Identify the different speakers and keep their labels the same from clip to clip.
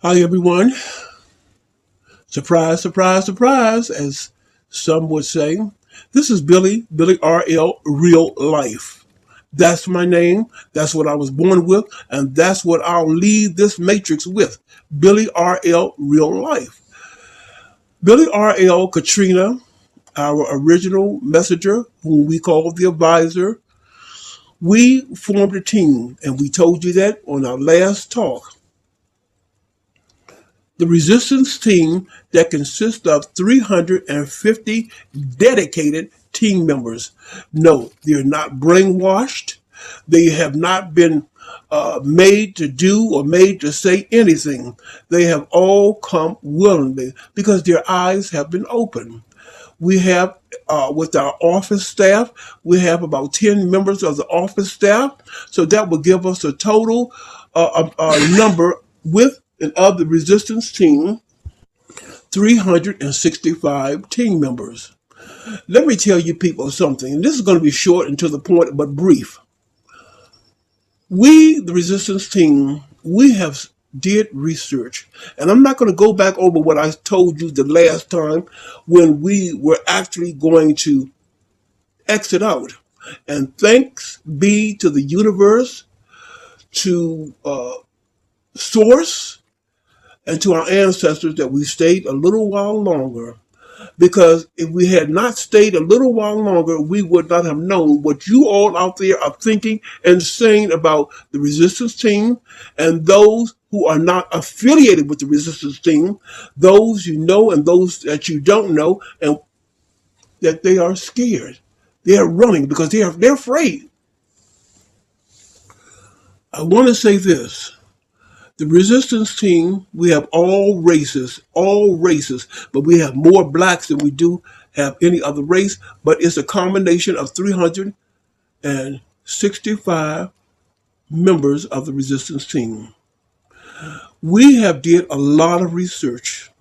Speaker 1: Hi, everyone. Surprise, surprise, surprise, as some would say. This is Billy RL, Real Life. That's my name. That's what I was born with, and that's what I'll leave this matrix with. Billy RL, Real Life. Billy RL, Katrina, our original messenger, whom we call the advisor, we formed a team, and we told you that on our last talk. The resistance team that consists of 350 dedicated team members. No, they're not brainwashed. They have not been made to do or made to say anything. They have all come willingly because their eyes have been opened. We have, with our office staff, we have about 10 members of the office staff. So that will give us a total number with and of the resistance team, 365 team members. Let me tell you people something, and this is going to be short and to the point, but brief. We, the resistance team, we have did research, and I'm not going to go back over what I told you the last time when we were actually going to exit out. And thanks be to the universe, to source, and to our ancestors that we stayed a little while longer. Because if we had not stayed a little while longer, we would not have known what you all out there are thinking and saying about the resistance team and those who are not affiliated with the resistance team, those you know and those that you don't know, and that they are scared. They are running because they're afraid. I want to say this. The resistance team, we have all races, but we have more blacks than we do have any other race, but it's a combination of 365 members of the resistance team. We have did a lot of research.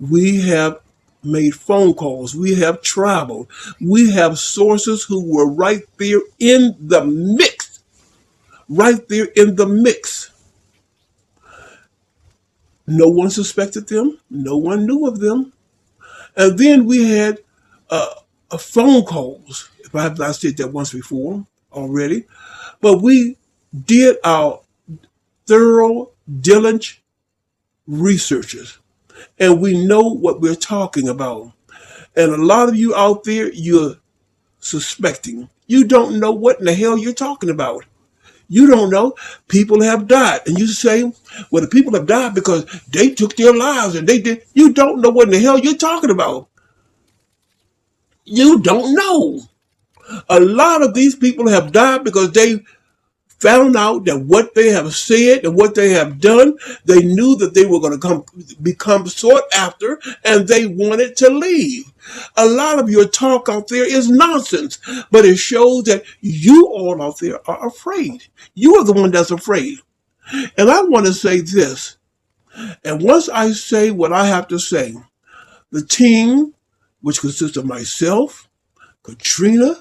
Speaker 1: We have made phone calls. We have traveled. We have sources who were right there in the mix, right there in the mix. No one suspected them. No one knew of them. And then we had phone calls, if I have not said that once before already. But we did our thorough, diligent researches. And we know what we're talking about. And a lot of you out there, you're suspecting. You don't know what in the hell you're talking about. You don't know. People have died. And you say, well, the people have died because they took their lives and they did. You don't know what in the hell you're talking about. You don't know. A lot of these people have died because they found out that what they have said and what they have done, they knew that they were going to become sought after and they wanted to leave. A lot of your talk out there is nonsense, but it shows that you all out there are afraid. You are the one that's afraid. And I want to say this, and once I say what I have to say, the team, which consists of myself, Katrina,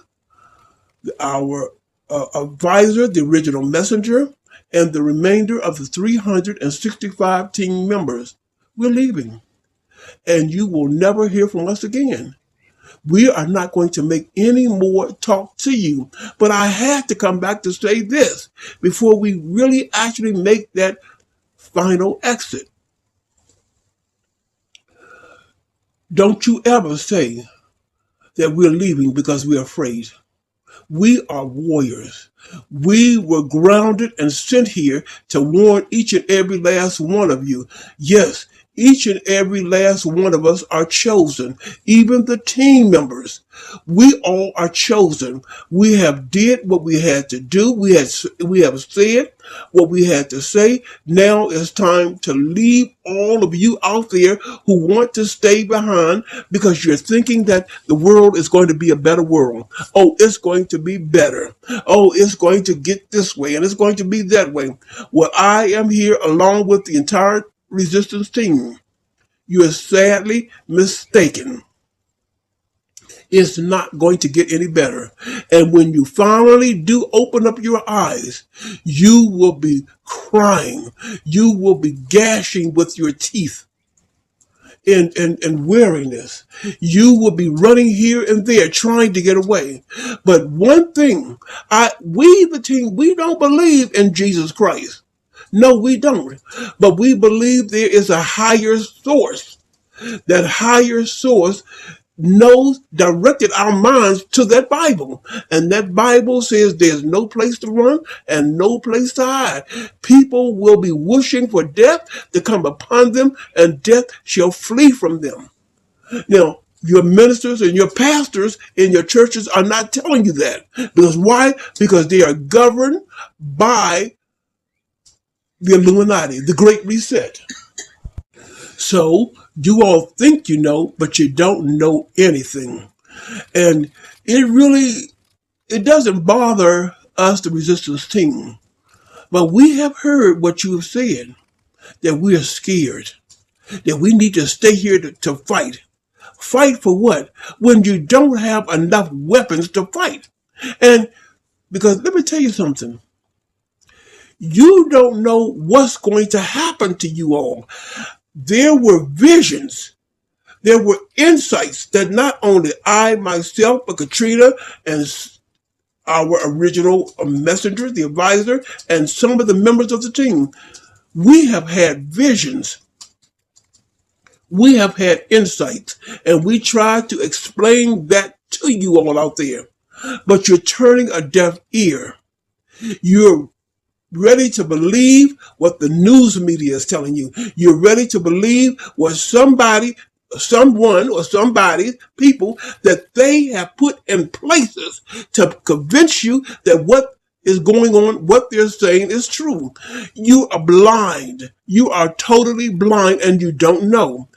Speaker 1: our advisor, the original messenger, and the remainder of the 365 team members, we're leaving. And you will never hear from us again. We are not going to make any more talk to you. But I had to come back to say this before we really actually make that final exit. Don't you ever say that we're leaving because we're afraid. We are warriors. We were grounded and sent here to warn each and every last one of you. Yes, each and every last one of us are chosen, even the team members. We all are chosen. We have did what we had to do. We have said what we had to say. Now it's time to leave all of you out there who want to stay behind because you're thinking that the world is going to be a better world. Oh, it's going to be better. Oh, it's going to get this way and it's going to be that way. Well, I am here along with the entire resistance team. You are sadly mistaken. It's not going to get any better. And when you finally do open up your eyes, you will be crying. You will be gashing with your teeth in weariness. You will be running here and there trying to get away. But one thing, the team, we don't believe in Jesus Christ. No, we don't. But we believe there is a higher source. That higher source directed our minds to that Bible. And that Bible says there's no place to run and no place to hide. People will be wishing for death to come upon them, and death shall flee from them. Now, your ministers and your pastors in your churches are not telling you that. Because why? Because they are governed by the Illuminati, the Great Reset. So you all think you know, but you don't know anything. And it doesn't bother us, the resistance team. But we have heard what you have said, that we are scared, that we need to stay here to fight. Fight for what? When you don't have enough weapons to fight. And because let me tell you something. You don't know what's going to happen to you all. There were visions. There were insights that not only I, myself, but Katrina and our original messenger, the advisor, and some of the members of the team, we have had visions. We have had insights, and we try to explain that to you all out there. But you're turning a deaf ear. You're ready to believe what the news media is telling you. You're ready to believe what people that they have put in places to convince you that what is going on, what they're saying is true. You are blind. You are totally blind and you don't know.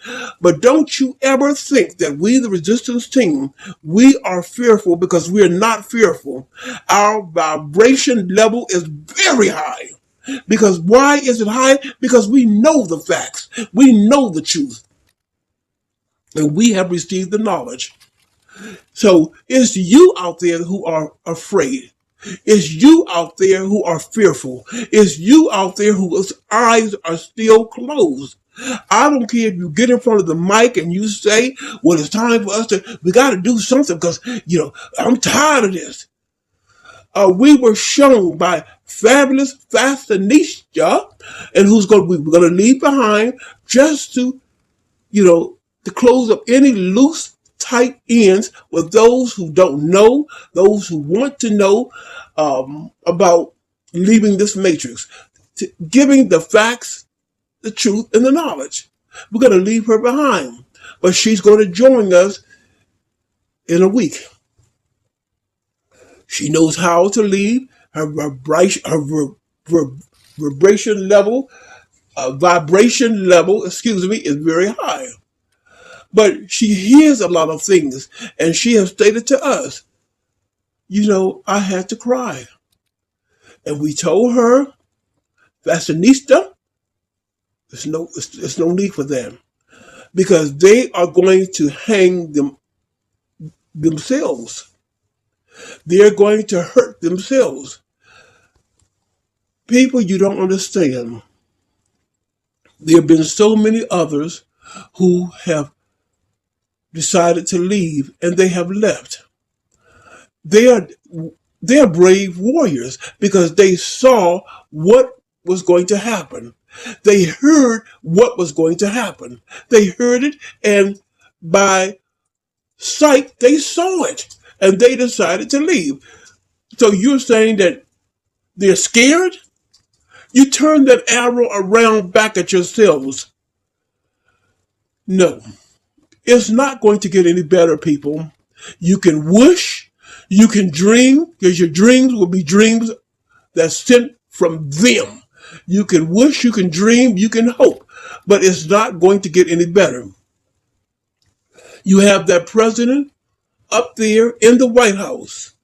Speaker 1: But don't you ever think that we, the resistance team, we are fearful, because we are not fearful. Our vibration level is very high. Because why is it high? Because we know the facts. We know the truth. And we have received the knowledge. So it's you out there who are afraid. It's you out there who are fearful. It's you out there whose eyes are still closed. I don't care if you get in front of the mic and you say, well, it's time for us we got to do something because, I'm tired of this. We were shown by Fabulous Fashionista, and we're going to leave behind just to close up any loose, tight ends with those who don't know, those who want to know about leaving this matrix, giving the facts, the truth, and the knowledge. We're going to leave her behind, but she's going to join us in a week. She knows how to leave. Her vibration level, is very high. But she hears a lot of things, and she has stated to us, I had to cry. And we told her, Fashionista, there's no need for them, because they are going to hang themselves. They're going to hurt themselves. People, you don't understand. There have been so many others who have decided to leave, and they have left. They are brave warriors because they saw what was going to happen. They heard what was going to happen. They heard it, and by sight, they saw it, and they decided to leave. So you're saying that they're scared? You turn that arrow around back at yourselves. No. It's not going to get any better, people. You can wish, you can dream, because your dreams will be dreams that's sent from them. You can wish, you can dream, you can hope, but it's not going to get any better. You have that president up there in the White House,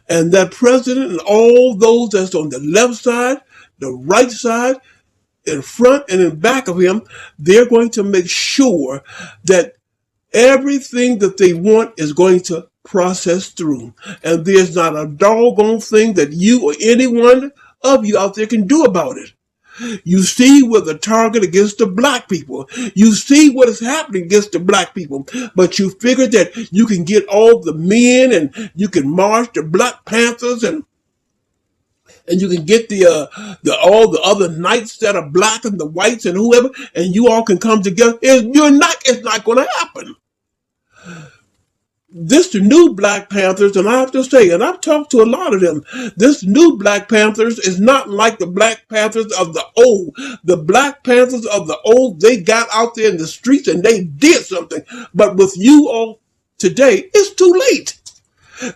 Speaker 1: and that president and all those that's on the left side, the right side, in front and in back of him, they're going to make sure that Everything that they want is going to process through. And there's not a doggone thing that you or any one of you out there can do about it. You see where the target against the black people. You see what is happening against the black people. But you figure that you can get all the men and you can march the Black Panthers and you can get the all the other knights that are black and the whites and whoever, and you all can come together. It's not going to happen. This new Black Panthers, and I have to say, and I've talked to a lot of them, this new Black Panthers is not like the Black Panthers of the old. The Black Panthers of the old, they got out there in the streets and they did something. But with you all today, it's too late.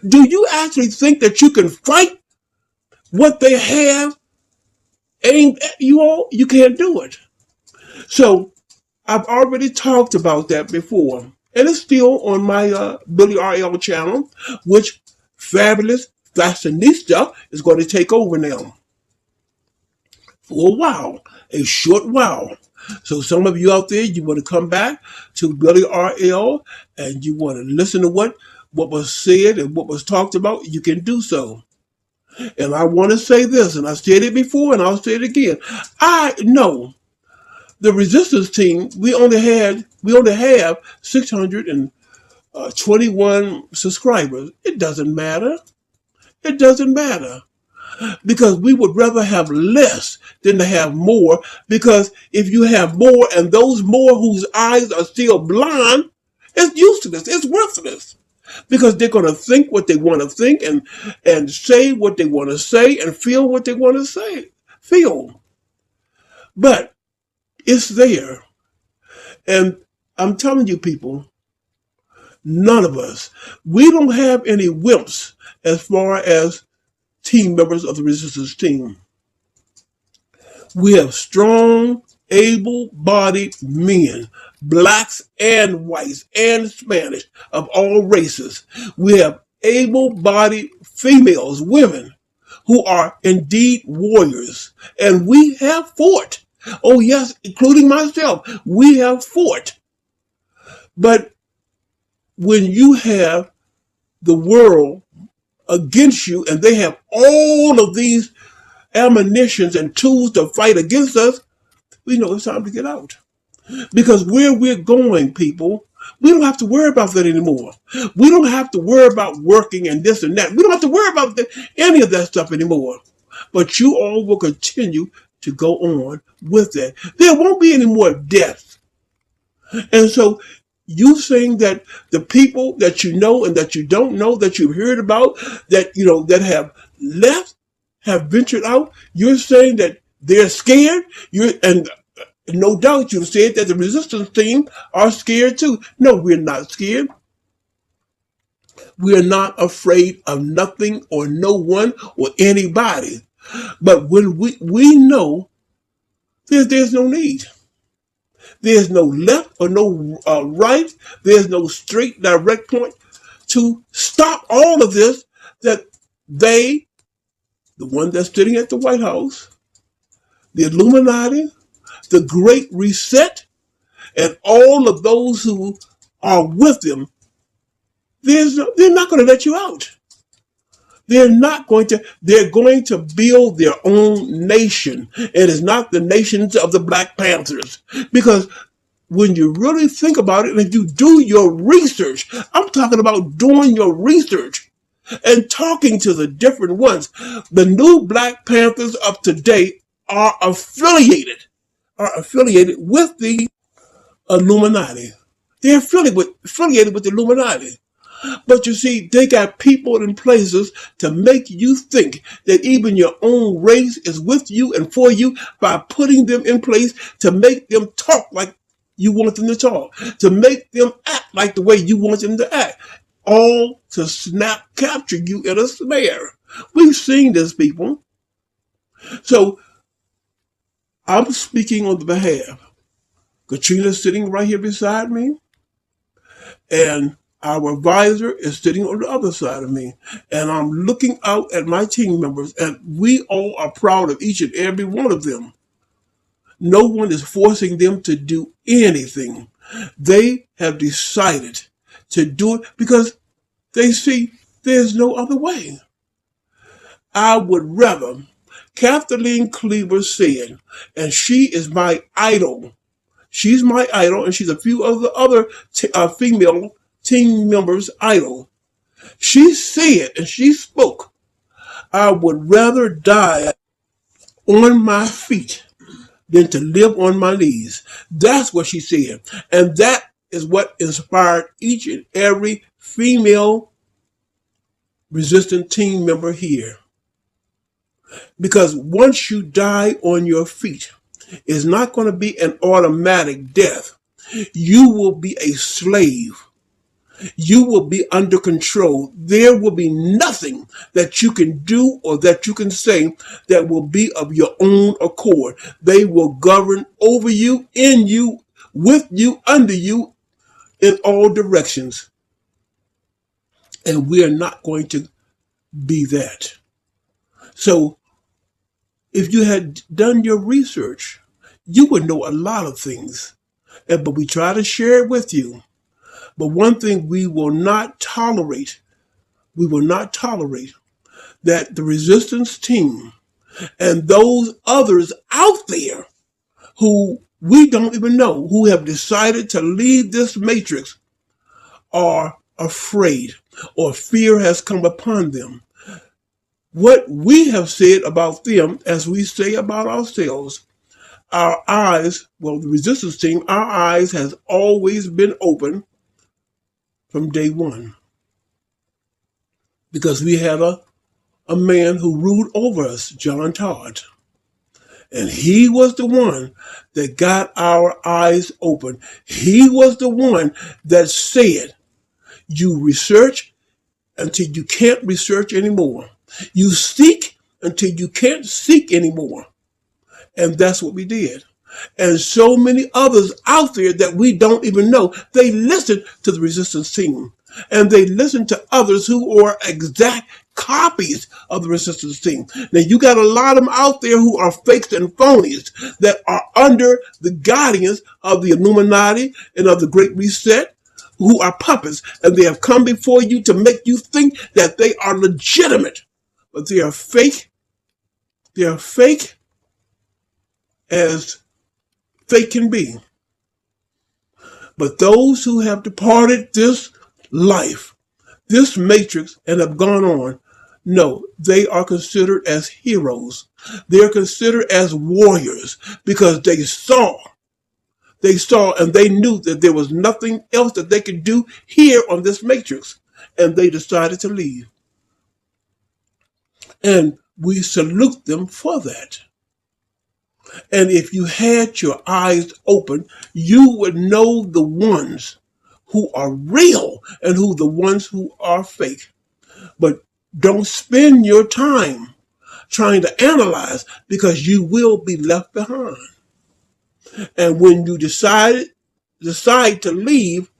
Speaker 1: Do you actually think that you can fight what they have aimed at you all? You can't do it. So I've already talked about that before. And it's still on my Billy RL channel, which Fabulous Fashionista is going to take over now. For a while, a short while. So some of you out there, you want to come back to Billy RL and you want to listen to what was said and what was talked about, you can do so. And I want to say this, and I said it before and I'll say it again. I know the resistance team, we only have 621 subscribers. It doesn't matter. It doesn't matter. Because we would rather have less than to have more. Because if you have more and those more whose eyes are still blind, it's useless. It's worthless. Because they're going to think what they want to think and say what they want to say and feel what they want to feel. But it's there. And I'm telling you people, none of us, we don't have any wimps as far as team members of the resistance team. We have strong, able-bodied men, blacks and whites and Spanish of all races. We have able-bodied females, women, who are indeed warriors. And we have fought. Oh yes, including myself, we have fought. But when you have the world against you and they have all of these ammunitions and tools to fight against us, we know it's time to get out. Because where we're going, people, we don't have to worry about that anymore. We don't have to worry about working and this and that. We don't have to worry about any of that stuff anymore. But you all will continue to go on with that. There won't be any more deaths. And so you saying that the people that you know and that you don't know, that you've heard about, that that have left, have ventured out, you're saying that they're scared? And no doubt you said that the resistance team are scared too. No, we're not scared. We're not afraid of nothing or no one or anybody. But when we know there's no need. There's no left or no right. There's no straight direct point to stop all of this, that the one that's sitting at the White House, the Illuminati, the Great Reset, and all of those who are with them, they're not going to let you out. They're going to build their own nation. It is not the nations of the Black Panthers. Because when you really think about it and you do your research, I'm talking about doing your research and talking to the different ones. The new Black Panthers of today are affiliated with the Illuminati. They're affiliated with the Illuminati. But you see, they got people in places to make you think that even your own race is with you and for you, by putting them in place to make them talk like you want them to talk, to make them act like the way you want them to act, all to capture you in a snare. We've seen this, people. So I'm speaking on the behalf. Katrina's sitting right here beside me, and our advisor is sitting on the other side of me, and I'm looking out at my team members, and we all are proud of each and every one of them. No one is forcing them to do anything. They have decided to do it because they see there's no other way. I would rather, Kathleen Cleaver said, and she is my idol. She's my idol, and she's a few of the other female team members' idol. She said, and she spoke, I would rather die on my feet than to live on my knees. That's what she said. And that is what inspired each and every female resistant team member here. Because once you die on your feet, it's not going to be an automatic death. You will be a slave. You will be under control. There will be nothing that you can do or that you can say that will be of your own accord. They will govern over you, in you, with you, under you, in all directions. And we are not going to be that. So if you had done your research, you would know a lot of things. But we try to share it with you. But one thing we will not tolerate that the resistance team and those others out there who we don't even know, who have decided to leave this matrix, are afraid or fear has come upon them. What we have said about them, as we say about ourselves, our eyes, well, the resistance team, our eyes has always been open from day one. Because we had a man who ruled over us, John Todd. And he was the one that got our eyes open. He was the one that said, you research until you can't research anymore. You seek until you can't seek anymore. And that's what we did. And so many others out there that we don't even know, they listen to the resistance team. And they listen to others who are exact copies of the resistance team. Now, you got a lot of them out there who are fakes and phonies that are under the guidance of the Illuminati and of the Great Reset, who are puppets. And they have come before you to make you think that they are legitimate. But they are fake. They are fake as fake can be. But those who have departed this life, this matrix, and have gone on, no, they are considered as heroes. They are considered as warriors because they saw, and they knew that there was nothing else that they could do here on this matrix. And they decided to leave. And we salute them for that. And if you had your eyes open, you would know the ones who are real and who the ones who are fake. But don't spend your time trying to analyze, because you will be left behind. And when you decide to leave,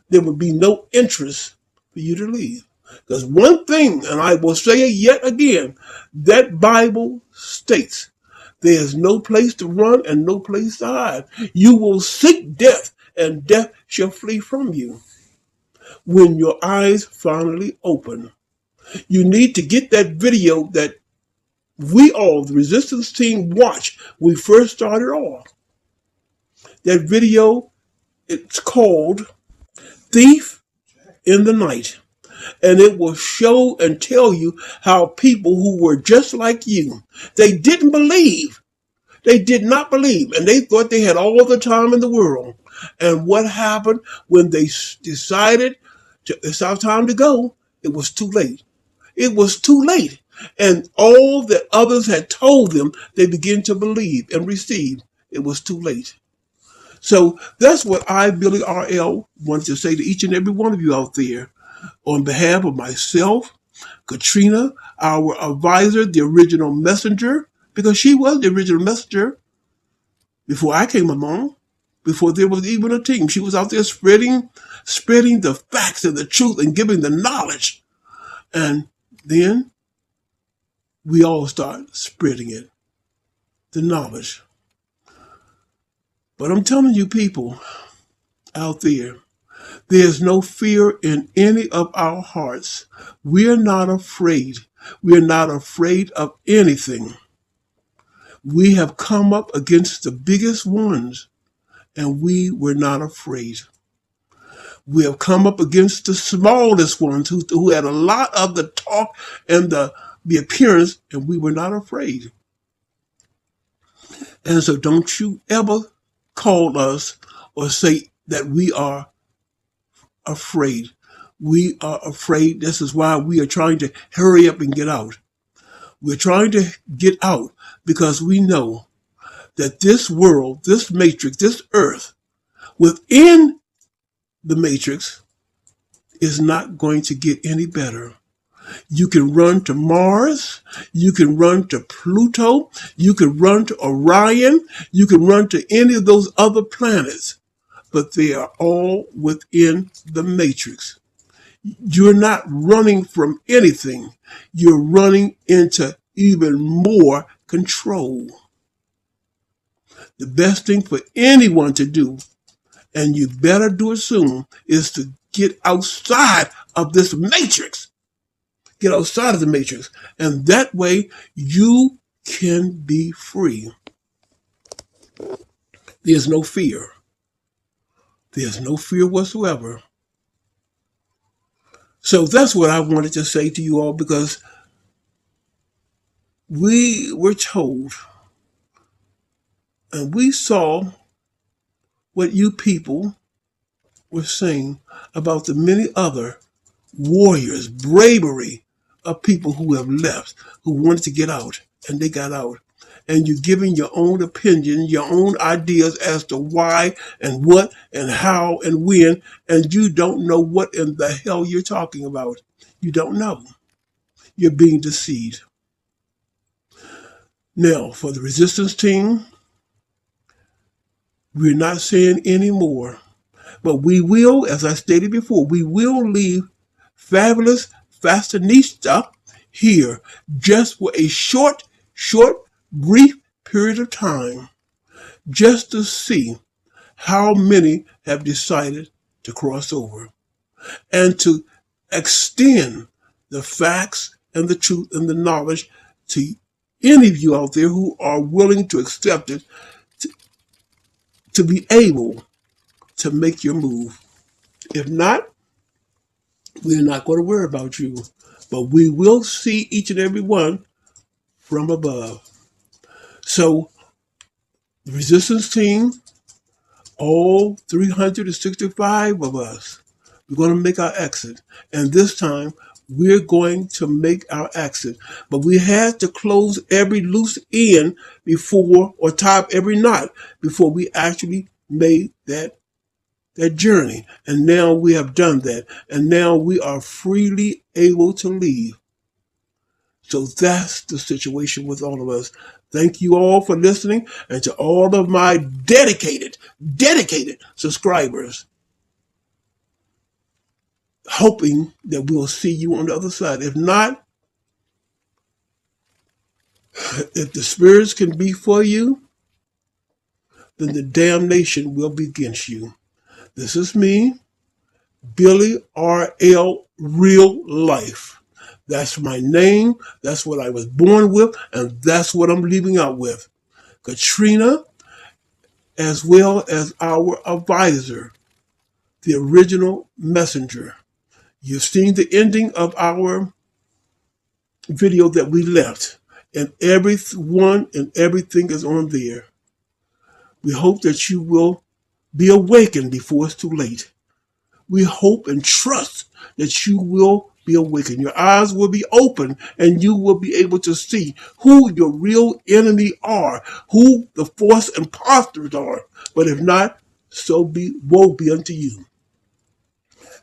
Speaker 1: there will be no interest for you to leave. Because one thing, and I will say it yet again, that Bible states there is no place to run and no place to hide. You will seek death, and death shall flee from you. When your eyes finally open, you need to get that video that we all, the resistance team, watched when we first started off. That video, it's called Thief in the Night. And it will show and tell you how people who were just like you, they didn't believe. They did not believe. And they thought they had all the time in the world. And what happened when they decided it's our time to go? It was too late. It was too late. And all that others had told them, they began to believe and receive. It was too late. So that's what I, Billy R.L., wanted to say to each and every one of you out there. On behalf of myself, Katrina, our advisor, the original messenger, because she was the original messenger before I came along, before there was even a team. She was out there spreading the facts and the truth and giving the knowledge. And then we all start spreading it, the knowledge. But I'm telling you people, out there. There's no fear in any of our hearts. We're not afraid. We're not afraid of anything. We have come up against the biggest ones, and we were not afraid. We have come up against the smallest ones who had a lot of the talk and the appearance, and we were not afraid. And so don't you ever call us or say that we are afraid. We are afraid. This is why we are trying to hurry up and get out. We're trying to get out because we know that this world, this matrix, this earth, within the matrix is not going to get any better. You can run to Mars, you can run to Pluto, you can run to Orion, you can run to any of those other planets, but they are all within the matrix. You're not running from anything. You're running into even more control. The best thing for anyone to do, and you better do it soon, is to get outside of this matrix. Get outside of the matrix. And that way you can be free. There's no fear. There's no fear whatsoever. So that's what I wanted to say to you all, because we were told and we saw what you people were saying about the many other warriors, bravery of people who have left, who wanted to get out, and they got out. And you're giving your own opinion, your own ideas as to why and what and how and when, and you don't know what in the hell you're talking about. You don't know. You're being deceived. Now, for the resistance team, we're not saying any more, but we will, as I stated before, we will leave Fabulous Fashionista here just for a short, brief period of time, just to see how many have decided to cross over and to extend the facts and the truth and the knowledge to any of you out there who are willing to accept it, to be able to make your move. If not, we're not going to worry about you, but we will see each and every one from above. So the resistance team, all 365 of us, we're going to make our exit. And this time we're going to make our exit. But we had to close every loose end before, or tie up every knot before we actually made that journey. And now we have done that. And now we are freely able to leave. So that's the situation with all of us. Thank you all for listening, and to all of my dedicated subscribers, hoping that we'll see you on the other side. If not, if the spirits can be for you, then the damnation will be against you. This is me, Billy R.L. Real Life. That's my name. That's what I was born with, and that's what I'm leaving out with. Katrina, as well as our advisor, the original messenger. You've seen the ending of our video that we left, and everyone and everything is on there. We hope that you will be awakened before it's too late. We hope and trust that you will be awakened. Your eyes will be open, and you will be able to see who your real enemy are, who the false imposters are. But if not, so woe be unto you.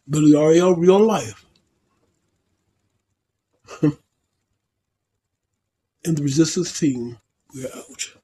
Speaker 1: Billy R.L. Real Life. And the resistance team, we're out.